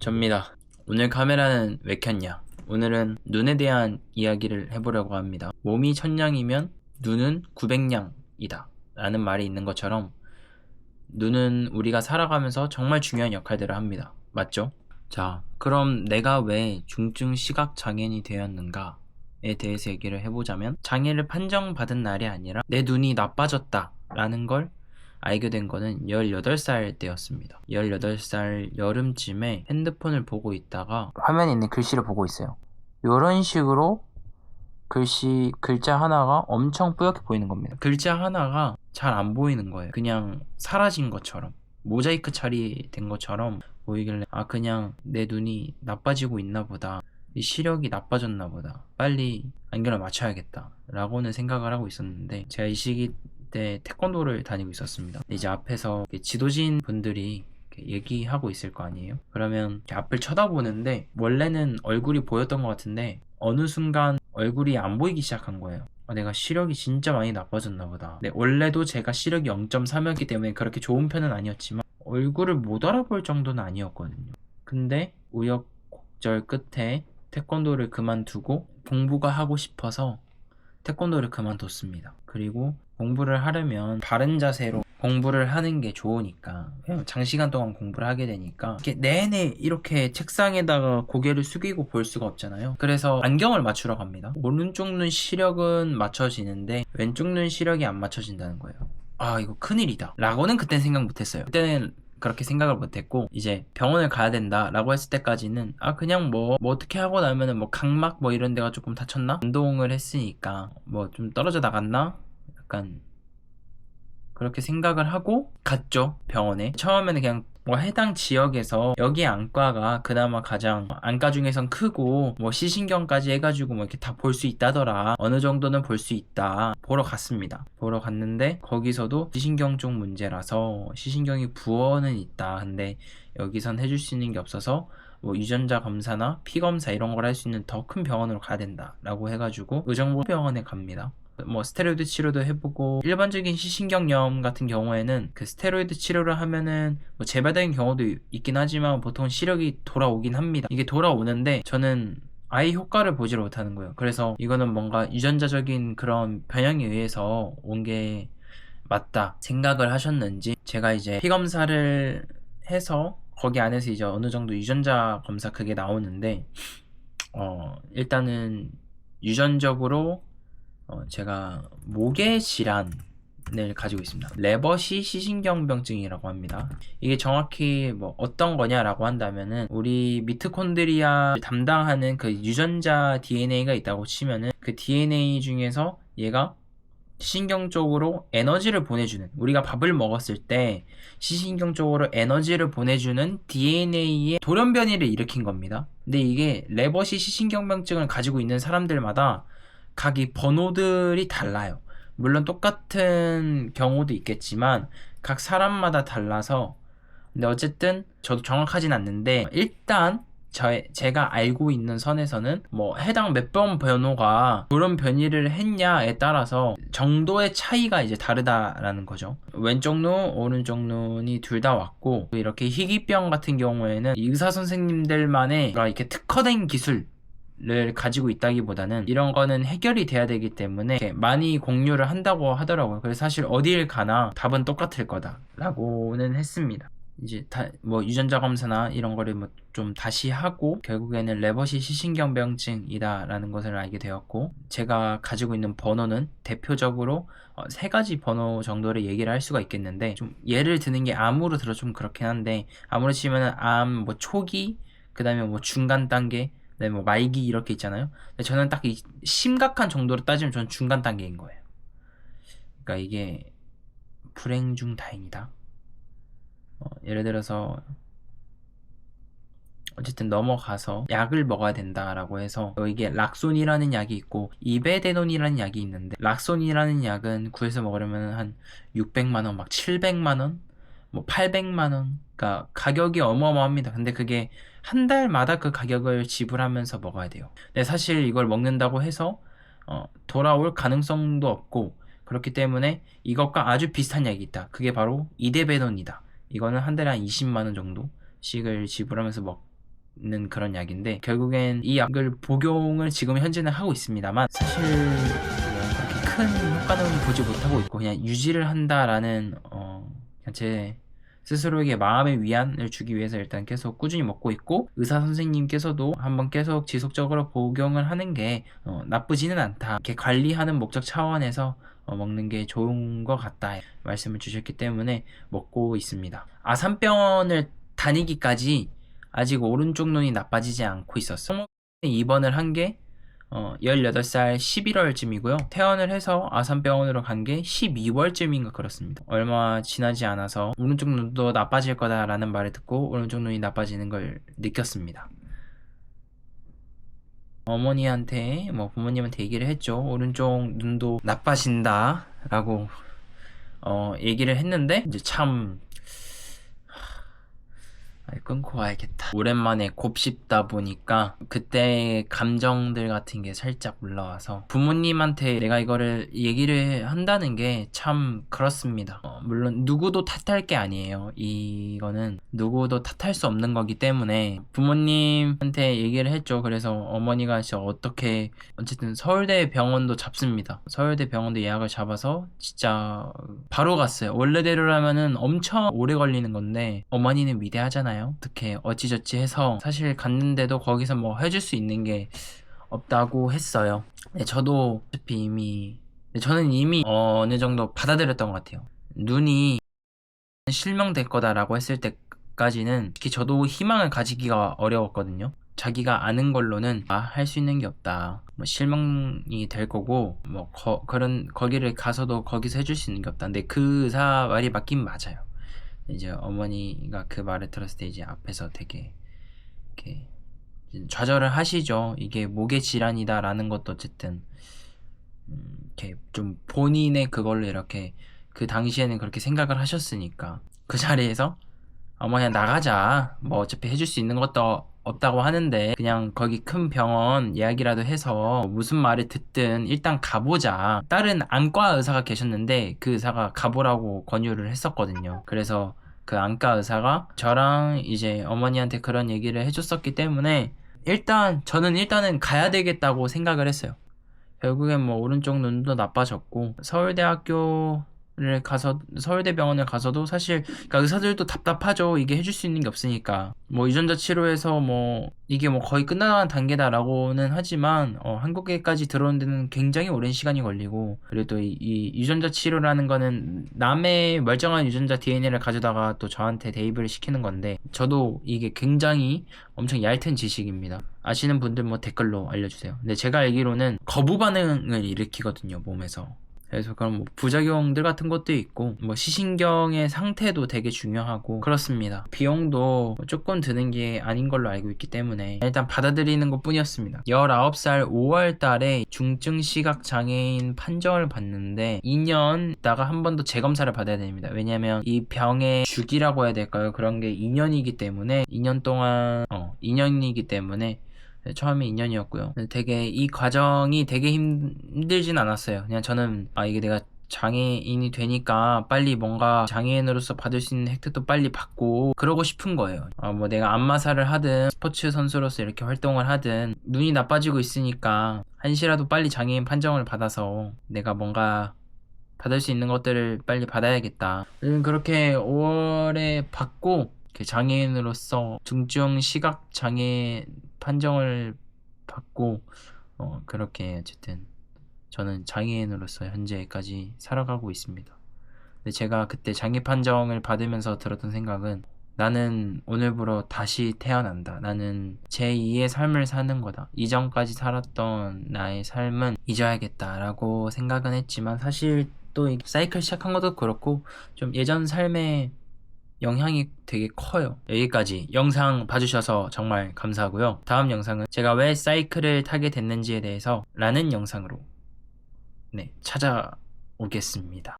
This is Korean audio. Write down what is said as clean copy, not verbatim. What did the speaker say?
접니다. 오늘 카메라는 왜 켰냐? 오늘은 눈에 대한 이야기를 해보려고 합니다. 몸이 1000냥이면 눈은 900냥이다 라는 말이 있는 것처럼 눈은 우리가 살아가면서 정말 중요한 역할들을 합니다. 맞죠? 자, 그럼 내가 왜 중증 시각장애인이 되었는가에 대해서 얘기를 해보자면, 장애를 판정받은 날이 아니라 내 눈이 나빠졌다 라는 걸 알게 된 거는 18살 때였습니다. 18살 여름쯤에 핸드폰을 보고 있다가 화면에 있는 글씨를 보고 있어요. 이런 식으로 글자 하나가 엄청 뿌옇게 보이는 겁니다. 글자 하나가 잘 안 보이는 거예요. 그냥 사라진 것처럼, 모자이크 처리된 것처럼 보이길래 그냥 내 눈이 나빠지고 있나 보다, 이 시력이 나빠졌나 보다, 빨리 안경을 맞춰야겠다 라고는 생각을 하고 있었는데, 제가 이 시기 때 태권도를 다니고 있었습니다. 이제 앞에서 지도진 분들이 얘기하고 있을 거 아니에요. 그러면 앞을 쳐다보는데 원래는 얼굴이 보였던 것 같은데 어느 순간 얼굴이 안 보이기 시작한 거예요. 내가 시력이 진짜 많이 나빠졌나 보다. 네, 원래도 제가 시력이 0.3였기 때문에 그렇게 좋은 편은 아니었지만 얼굴을 못 알아볼 정도는 아니었거든요. 근데 우여곡절 끝에 태권도를 그만두고 공부가 하고 싶어서 태권도를 그만뒀습니다. 그리고 공부를 하려면 바른 자세로 공부를 하는 게 좋으니까, 장시간 동안 공부를 하게 되니까 이렇게 내내 이렇게 책상에다가 고개를 숙이고 볼 수가 없잖아요. 그래서 안경을 맞추러 갑니다. 오른쪽 눈 시력은 맞춰지는데 왼쪽 눈 시력이 안 맞춰진다는 거예요. 이거 큰일이다 라고는 그때는 생각 못했어요. 그때는 그렇게 생각을 못했고, 이제 병원을 가야 된다 라고 했을 때까지는 그냥 뭐 어떻게 하고 나면은 각막 이런 데가 조금 다쳤나? 운동을 했으니까 좀 떨어져 나갔나? 약간 그렇게 생각을 하고 갔죠, 병원에. 처음에는 그냥 해당 지역에서 여기 안과가 그나마 가장 안과 중에선 크고 시신경까지 해가지고 이렇게 다 볼 수 있다더라, 어느 정도는 볼 수 있다, 보러 갔습니다. 보러 갔는데 거기서도 시신경 쪽 문제라서 시신경이 부어는 있다, 근데 여기선 해줄 수 있는 게 없어서 유전자 검사나 피 검사 이런 걸 할 수 있는 더 큰 병원으로 가야 된다 라고 해가지고 의정부병원에 갑니다. 스테로이드 치료도 해보고, 일반적인 시신경염 같은 경우에는 그 스테로이드 치료를 하면은 재발되는 경우도 있긴 하지만 보통 시력이 돌아오긴 합니다. 이게 돌아오는데 저는 아예 효과를 보지 못하는 거예요. 그래서 이거는 뭔가 유전자적인 그런 변형에 의해서 온 게 맞다 생각을 하셨는지, 제가 이제 피검사를 해서 거기 안에서 이제 어느 정도 유전자 검사 그게 나오는데, 일단은 유전적으로 제가 목의 질환을 가지고 있습니다. 레버시 시신경병증이라고 합니다. 이게 정확히 어떤 거냐라고 한다면은, 우리 미토콘드리아를 담당하는 그 유전자 DNA가 있다고 치면은 그 DNA 중에서 얘가 시신경 쪽으로 에너지를 보내주는, 우리가 밥을 먹었을 때 시신경 쪽으로 에너지를 보내주는 DNA의 돌연변이를 일으킨 겁니다. 근데 이게 레버시 시신경병증을 가지고 있는 사람들마다 각이 번호들이 달라요. 물론 똑같은 경우도 있겠지만 각 사람마다 달라서, 근데 어쨌든 저도 정확하진 않는데, 일단 제가 알고 있는 선에서는 해당 몇 번 번호가 그런 변이를 했냐에 따라서 정도의 차이가 이제 다르다라는 거죠. 왼쪽 눈, 오른쪽 눈이 둘 다 왔고, 이렇게 희귀병 같은 경우에는 의사 선생님들만의 이렇게 특화된 기술 를 가지고 있다기보다는 이런 거는 해결이 돼야 되기 때문에 많이 공유를 한다고 하더라고요. 그래서 사실 어딜 가나 답은 똑같을 거다 라고는 했습니다. 이제 유전자 검사나 이런 거를 좀 다시 하고 결국에는 레버시 시신경병증이다 라는 것을 알게 되었고, 제가 가지고 있는 번호는 대표적으로 3가지 번호 정도를 얘기를 할 수가 있겠는데, 좀 예를 드는 게 암으로 들어 좀 그렇긴 한데, 암으로 치면은 암 초기, 그 다음에 중간 단계, 네, 말기 이렇게 있잖아요. 근데 저는 딱 이 심각한 정도로 따지면 저는 중간 단계인 거예요. 그러니까 이게 불행 중 다행이다. 예를 들어서 어쨌든 넘어가서 약을 먹어야 된다라고 해서, 이게 락손이라는 약이 있고 이베데논이라는 약이 있는데, 락손이라는 약은 구해서 먹으려면 한 600만원, 700만원, 800만원, 그러니까 가격이 어마어마합니다. 근데 그게 한 달마다 그 가격을 지불하면서 먹어야 돼요. 근데 사실 이걸 먹는다고 해서 돌아올 가능성도 없고, 그렇기 때문에 이것과 아주 비슷한 약이 있다. 그게 바로 이데베논이다. 이거는 한 달에 한 20만원 정도씩을 지불하면서 있는 그런 약인데, 결국엔 이 약을 복용을 지금 현재는 하고 있습니다만 사실 그렇게 큰 효과는 보지 못하고 있고, 그냥 유지를 한다라는 그냥 제 스스로에게 마음의 위안을 주기 위해서 일단 계속 꾸준히 먹고 있고, 의사 선생님께서도 한번 계속 지속적으로 복용을 하는 게 나쁘지는 않다, 이렇게 관리하는 목적 차원에서 먹는 게 좋은 것 같다 말씀을 주셨기 때문에 먹고 있습니다. 아산병원을 다니기까지 아직 오른쪽 눈이 나빠지지 않고 있었어요. 입원을 한 게 18살 11월쯤이고요. 퇴원을 해서 아산병원으로 간 게 12월쯤인가 그렇습니다. 얼마 지나지 않아서 오른쪽 눈도 나빠질 거다라는 말을 듣고 오른쪽 눈이 나빠지는 걸 느꼈습니다. 어머니한테 부모님한테 얘기를 했죠. 오른쪽 눈도 나빠진다 라고 얘기를 했는데, 이제 참 끊고 와야겠다. 오랜만에 곱씹다 보니까 그때 감정들 같은 게 살짝 올라와서 부모님한테 내가 이거를 얘기를 한다는 게 참 그렇습니다. 물론 누구도 탓할 게 아니에요. 이거는 누구도 탓할 수 없는 거기 때문에 부모님한테 얘기를 했죠. 그래서 어머니가 진짜 어떻게, 어쨌든 서울대 병원도 잡습니다. 서울대 병원도 예약을 잡아서 진짜 바로 갔어요. 원래대로라면은 엄청 오래 걸리는 건데 어머니는 위대하잖아요. 어떻게 어찌저찌 해서 사실 갔는데도 거기서 뭐 해줄 수 있는 게 없다고 했어요. 네, 저도 어차피 저는 이미 어느 정도 받아들였던 것 같아요. 눈이 실명될 거다라고 했을 때까지는 특히 저도 희망을 가지기가 어려웠거든요. 자기가 아는 걸로는 할 수 있는 게 없다, 실명이 될 거고 거기를 가서도 거기서 해줄 수 있는 게 없다. 근데 그 의사 말이 맞긴 맞아요. 이제 어머니가 그 말을 들었을 때 이제 앞에서 되게 이렇게 좌절을 하시죠. 이게 목의 질환이다라는 것도 어쨌든 이렇게 좀 본인의 그걸로 이렇게 그 당시에는 그렇게 생각을 하셨으니까 그 자리에서 어머니야 나가자, 어차피 해줄 수 있는 것도 없다고 하는데 그냥 거기 큰 병원 예약이라도 해서 무슨 말을 듣든 일단 가보자. 다른 안과 의사가 계셨는데 그 의사가 가보라고 권유를 했었거든요. 그래서 그 안과 의사가 저랑 이제 어머니한테 그런 얘기를 해줬었기 때문에 저는 가야 되겠다고 생각을 했어요. 결국엔 오른쪽 눈도 나빠졌고 서울대병원을 가서도 사실 그러니까 의사들도 답답하죠. 이게 해줄 수 있는 게 없으니까. 유전자 치료에서 이게 거의 끝나가는 단계다라고는 하지만 한국에까지 들어오는 데는 굉장히 오랜 시간이 걸리고, 그리고 또 이 유전자 치료라는 거는 남의 멀쩡한 유전자 DNA를 가져다가 또 저한테 대입을 시키는 건데, 저도 이게 굉장히 엄청 얇은 지식입니다. 아시는 분들 댓글로 알려주세요. 근데 제가 알기로는 거부 반응을 일으키거든요, 몸에서. 그래서 그런 부작용들 같은 것도 있고 시신경의 상태도 되게 중요하고 그렇습니다. 비용도 조금 드는 게 아닌 걸로 알고 있기 때문에 일단 받아들이는 것 뿐이었습니다. 19살 5월 달에 중증 시각장애인 판정을 받는데 2년 있다가 한 번 더 재검사를 받아야 됩니다. 왜냐면 이 병의 주기라고 해야 될까요? 그런 게 2년이기 때문에 2년이기 때문에 처음에 2년이었고요. 되게 이 과정이 되게 힘들진 않았어요. 그냥 저는 이게 내가 장애인이 되니까 빨리 뭔가 장애인으로서 받을 수 있는 혜택도 빨리 받고 그러고 싶은 거예요. 내가 안마사를 하든 스포츠 선수로서 이렇게 활동을 하든 눈이 나빠지고 있으니까 한시라도 빨리 장애인 판정을 받아서 내가 뭔가 받을 수 있는 것들을 빨리 받아야겠다. 그렇게 5월에 받고 장애인으로서 중증 시각장애 판정을 받고 그렇게 어쨌든 저는 장애인으로서 현재까지 살아가고 있습니다. 근데 제가 그때 장애 판정을 받으면서 들었던 생각은, 나는 오늘부로 다시 태어난다. 나는 제2의 삶을 사는 거다. 이전까지 살았던 나의 삶은 잊어야겠다라고 생각은 했지만, 사실 또 이 사이클 시작한 것도 그렇고 좀 예전 삶에 영향이 되게 커요. 여기까지 영상 봐주셔서 정말 감사하고요. 다음 영상은 제가 왜 사이클을 타게 됐는지에 대해서 라는 영상으로 찾아오겠습니다.